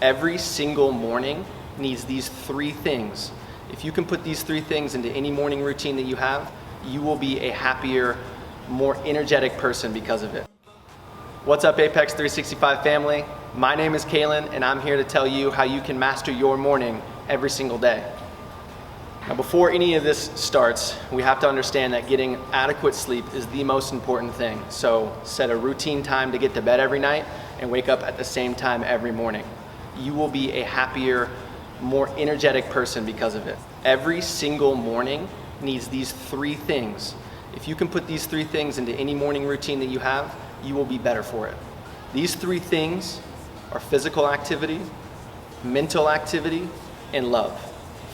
Every single morning needs these three things. If you can put these three things into any morning routine that you have, you will be a happier, more energetic person because of it. What's up, Apex 365 family? My name is Kalen, and I'm here to tell you how you can master your morning every single day. Now, before any of this starts, we have to understand that getting adequate sleep is the most important thing. So set a routine time to get to bed every night and wake up at the same time every morning. You will be a happier, more energetic person because of it. Every single morning needs these three things. If you can put these three things into any morning routine that you have, you will be better for it. These three things are physical activity, mental activity, and love,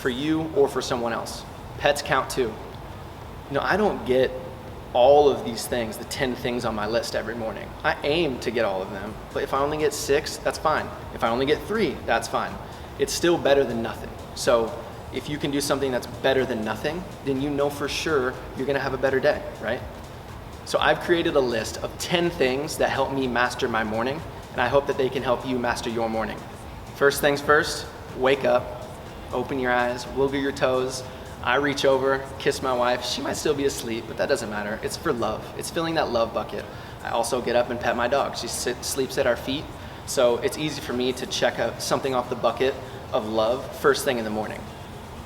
for you or for someone else. Pets count too. I don't get all of these things, the 10 things on my list every morning. I aim to get all of them, but if I only get 6, that's fine. If I only get 3, that's fine. It's still better than nothing. So if you can do something that's better than nothing, then you know for sure you're gonna have a better day, right? So I've created a list of 10 things that help me master my morning, and I hope that they can help you master your morning. First things first, wake up, open your eyes, wiggle your toes. I reach over, kiss my wife. She might still be asleep, but that doesn't matter. It's for love. It's filling that love bucket. I also get up and pet my dog. She sleeps at our feet, so it's easy for me to check something off the bucket of love first thing in the morning.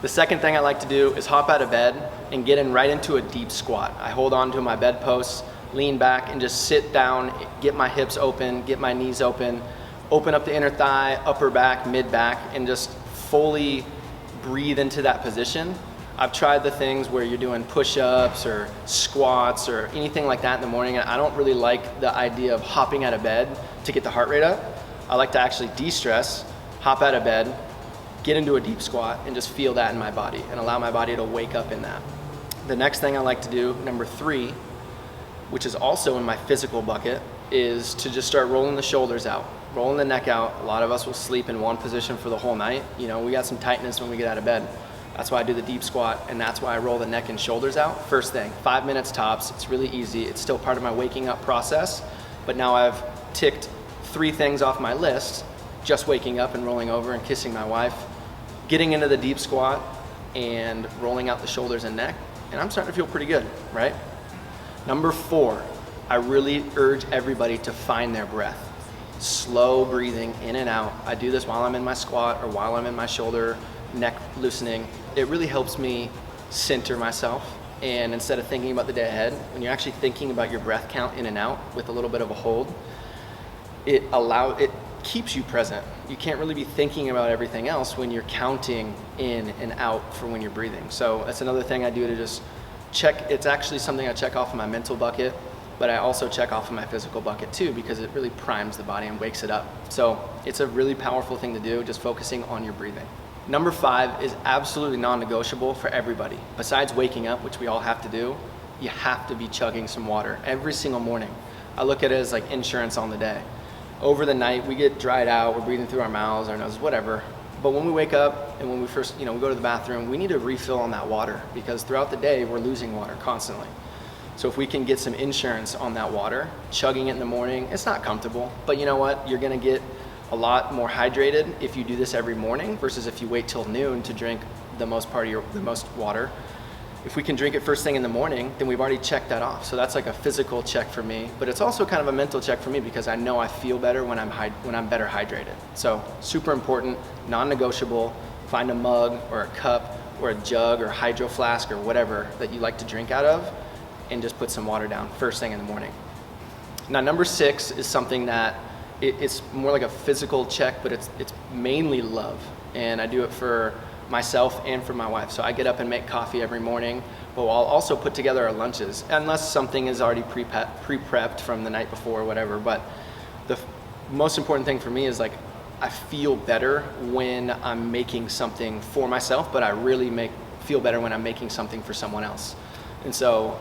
The second thing I like to do is hop out of bed and get right into a deep squat. I hold on to my bedpost, lean back, and just sit down, get my hips open, get my knees open up the inner thigh, upper back, mid back, and just fully breathe into that position. I've tried the things where you're doing push-ups or squats or anything like that in the morning, and I don't really like the idea of hopping out of bed to get the heart rate up. I like to actually de-stress, hop out of bed, get into a deep squat, and just feel that in my body and allow my body to wake up in that. The next thing I like to do, number 3, which is also in my physical bucket, is to just start rolling the shoulders out, rolling the neck out. A lot of us will sleep in one position for the whole night. We got some tightness when we get out of bed. That's why I do the deep squat, and that's why I roll the neck and shoulders out first thing. 5 minutes tops. It's really easy. It's still part of my waking up process, but now I've ticked 3 things off my list, just waking up and rolling over and kissing my wife, getting into the deep squat and rolling out the shoulders and neck, and I'm starting to feel pretty good, right? Number 4, I really urge everybody to find their breath. Slow breathing in and out. I do this while I'm in my squat or while I'm in my shoulder, neck loosening. It really helps me center myself, and instead of thinking about the day ahead, when you're actually thinking about your breath count in and out with a little bit of a hold, it keeps you present. You can't really be thinking about everything else when you're counting in and out for when you're breathing. So that's another thing I do to just check. It's actually something I check off of my mental bucket, but I also check off of my physical bucket too, because it really primes the body and wakes it up. So it's a really powerful thing to do, just focusing on your breathing. Number 5 is absolutely non-negotiable for everybody. Besides waking up, which we all have to do, you have to be chugging some water every single morning. I look at it as like insurance on the day. Over the night, we get dried out, we're breathing through our mouths, our noses, whatever. But when we wake up and when we first, we go to the bathroom, we need to refill on that water, because throughout the day, we're losing water constantly. So if we can get some insurance on that water, chugging it in the morning, it's not comfortable, but you know what? You're gonna get a lot more hydrated if you do this every morning versus if you wait till noon to drink the most water. If we can drink it first thing in the morning, then we've already checked that off. So that's like a physical check for me, but it's also kind of a mental check for me, because I know I feel better when I'm better hydrated. So super important, non-negotiable. Find a mug or a cup or a jug or hydro flask or whatever that you like to drink out of, and just put some water down first thing in the morning. Now, number 6 is something that it's more like a physical check, but it's mainly love, and I do it for myself and for my wife. So I get up and make coffee every morning, but I'll also put together our lunches, unless something is already pre-prepped from the night before or whatever. But the most important thing for me is, like, I feel better when I'm making something for myself, but I really feel better when I'm making something for someone else. And so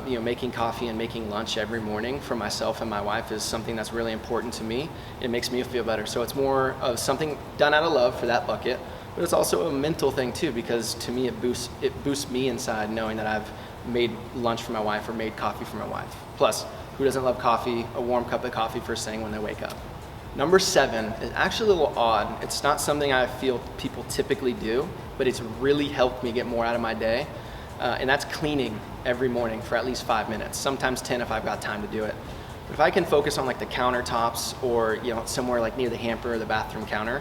making coffee and making lunch every morning for myself and my wife is something that's really important to me. It makes me feel better. So it's more of something done out of love for that bucket, but it's also a mental thing too, because to me it boosts me inside knowing that I've made lunch for my wife or made coffee for my wife. Plus, who doesn't love coffee, a warm cup of coffee first thing when they wake up? Number 7 is actually a little odd. It's not something I feel people typically do, but it's really helped me get more out of my day. And that's cleaning every morning for at least 5 minutes, sometimes 10 if I've got time to do it. But if I can focus on like the countertops or somewhere like near the hamper or the bathroom counter,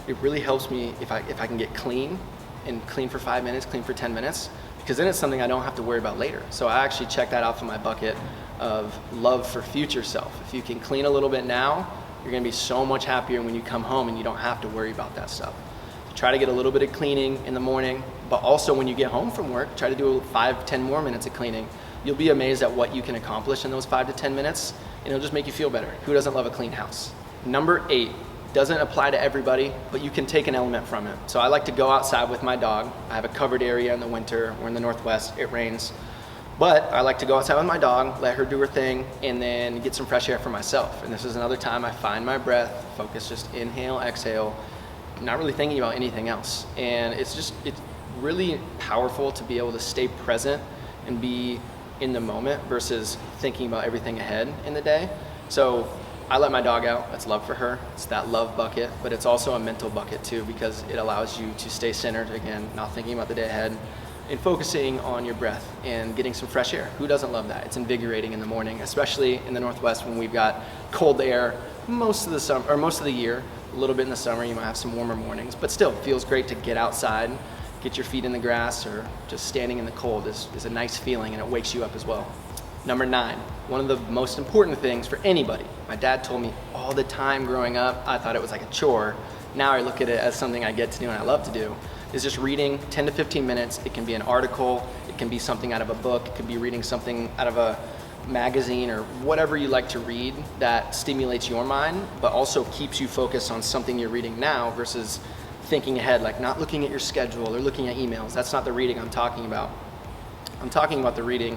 it really helps me if I can get clean and clean for 5 minutes, clean for 10 minutes, because then it's something I don't have to worry about later. So I actually check that off in my bucket of love for future self. If you can clean a little bit now, you're gonna be so much happier when you come home and you don't have to worry about that stuff. So try to get a little bit of cleaning in the morning, but also when you get home from work, try to do 5-10 more minutes of cleaning. You'll be amazed at what you can accomplish in those 5 to 10 minutes, and it'll just make you feel better. Who doesn't love a clean house? Number 8, doesn't apply to everybody, but you can take an element from it. So I like to go outside with my dog. I have a covered area in the winter. We're in the Northwest, it rains. But I like to go outside with my dog, let her do her thing, and then get some fresh air for myself. And this is another time I find my breath, focus, just inhale, exhale, not really thinking about anything else. And it's really powerful to be able to stay present and be in the moment versus thinking about everything ahead in the day. So I let my dog out. That's love for her. It's that love bucket, but it's also a mental bucket too, because it allows you to stay centered, again, not thinking about the day ahead, and focusing on your breath and getting some fresh air. Who doesn't love that? It's invigorating in the morning, especially in the Northwest when we've got cold air most of the summer, or most of the year. A little bit in the summer, you might have some warmer mornings, but still, it feels great to get outside, get your feet in the grass, or just standing in the cold is a nice feeling, and it wakes you up as well. Number 9, one of the most important things for anybody. My dad told me all the time growing up, I thought it was like a chore. Now I look at it as something I get to do and I love to do, is just reading 10 to 15 minutes. It can be an article, it can be something out of a book, it could be reading something out of a magazine or whatever you like to read that stimulates your mind, but also keeps you focused on something you're reading now versus thinking ahead, like not looking at your schedule or looking at emails. That's not the reading I'm talking about. I'm talking about the reading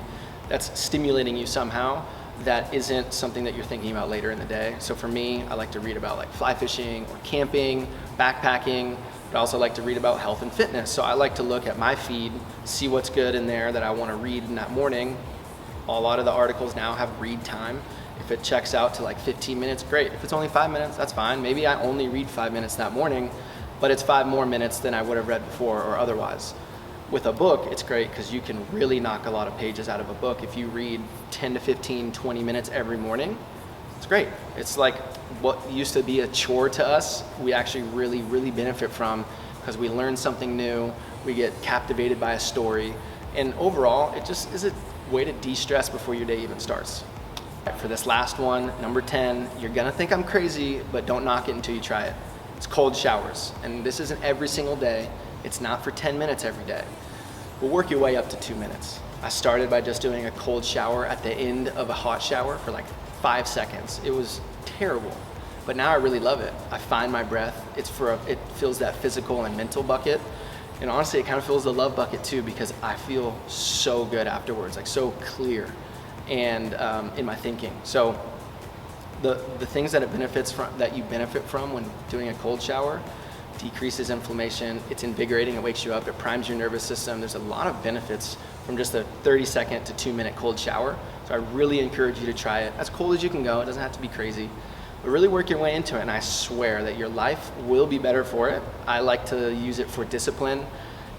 that's stimulating you somehow that isn't something that you're thinking about later in the day. So for me, I like to read about like fly fishing or camping, backpacking, but I also like to read about health and fitness. So I like to look at my feed, see what's good in there that I want to read in that morning. A lot of the articles now have read time. If it checks out to like 15 minutes, great. If it's only 5 minutes, that's fine. Maybe I only read 5 minutes that morning, but it's 5 more minutes than I would have read before or otherwise. With a book, it's great because you can really knock a lot of pages out of a book. If you read 10 to 15, 20 minutes every morning, it's great. It's like what used to be a chore to us, we actually really, really benefit from because we learn something new, we get captivated by a story, and overall, it just is a way to de-stress before your day even starts. For this last one, number 10, you're gonna think I'm crazy, but don't knock it until you try it. It's cold showers, and this isn't every single day. It's not for 10 minutes every day. We'll work your way up to 2 minutes. I started by just doing a cold shower at the end of a hot shower for like 5 seconds. It was terrible, but now I really love it. I find my breath. It fills that physical and mental bucket. And honestly, it kind of fills the love bucket too, because I feel so good afterwards, like so clear and in my thinking. So the things that you benefit from when doing a cold shower: decreases inflammation, it's invigorating, it wakes you up, it primes your nervous system. There's a lot of benefits from just a 30-second to 2-minute cold shower. So I really encourage you to try it. As cold as you can go, it doesn't have to be crazy, but really work your way into it, and I swear that your life will be better for it. I like to use it for discipline,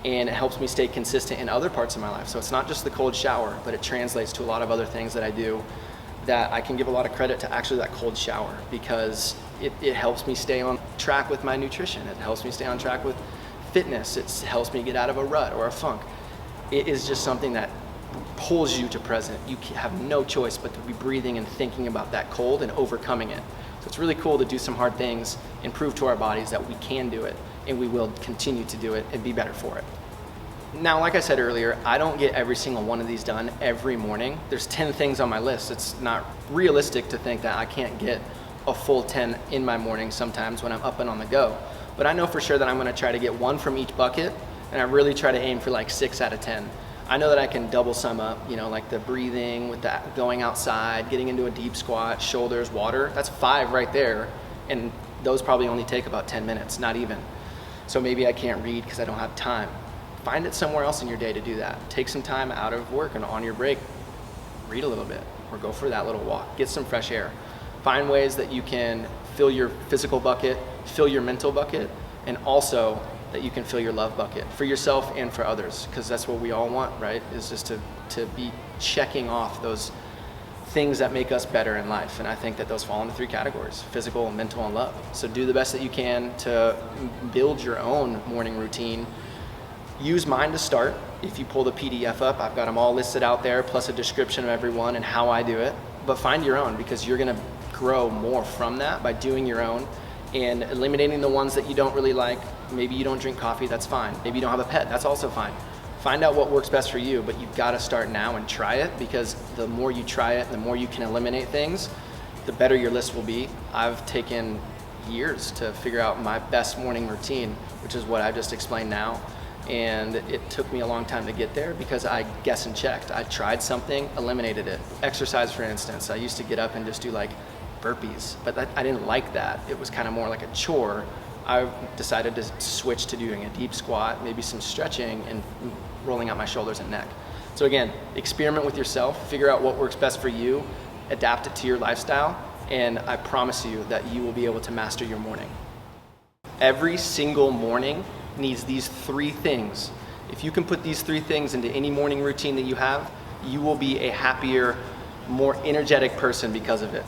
and it helps me stay consistent in other parts of my life. So it's not just the cold shower, but it translates to a lot of other things that I do that I can give a lot of credit to actually that cold shower, because it helps me stay on track with my nutrition. It helps me stay on track with fitness. It helps me get out of a rut or a funk. It is just something that pulls you to present. You have no choice but to be breathing and thinking about that cold and overcoming it. So it's really cool to do some hard things and prove to our bodies that we can do it, and we will continue to do it and be better for it. Now, like I said earlier, I don't get every single one of these done every morning. There's 10 things on my list. It's not realistic to think that I can't get a full 10 in my morning sometimes when I'm up and on the go. But I know for sure that I'm gonna try to get one from each bucket, and I really try to aim for like 6 out of 10. I know that I can double some up, like the breathing with that, going outside, getting into a deep squat, shoulders, water. That's 5 right there, and those probably only take about 10 minutes, not even. So maybe I can't read because I don't have time. Find it somewhere else in your day to do that. Take some time out of work and on your break, read a little bit, or go for that little walk, get some fresh air. Find ways that you can fill your physical bucket, fill your mental bucket, and also that you can fill your love bucket for yourself and for others, because that's what we all want, right? Is just to be checking off those things that make us better in life. And I think that those fall into 3 categories: physical, mental, and love. So do the best that you can to build your own morning routine. Use mine to start. If you pull the PDF up, I've got them all listed out there, plus a description of everyone and how I do it. But find your own, because you're gonna grow more from that by doing your own and eliminating the ones that you don't really like. Maybe you don't drink coffee, that's fine. Maybe you don't have a pet, that's also fine. Find out what works best for you, but you've gotta start now and try it, because the more you try it, the more you can eliminate things, the better your list will be. I've taken years to figure out my best morning routine, which is what I just explained now. And it took me a long time to get there because I guess and checked. I tried something, eliminated it. Exercise, for instance, I used to get up and just do like burpees, but I didn't like that. It was kind of more like a chore. I decided to switch to doing a deep squat, maybe some stretching, and rolling out my shoulders and neck. So again, experiment with yourself, figure out what works best for you, adapt it to your lifestyle, and I promise you that you will be able to master your morning. Every single morning needs these 3 things. If you can put these 3 things into any morning routine that you have, you will be a happier, more energetic person because of it.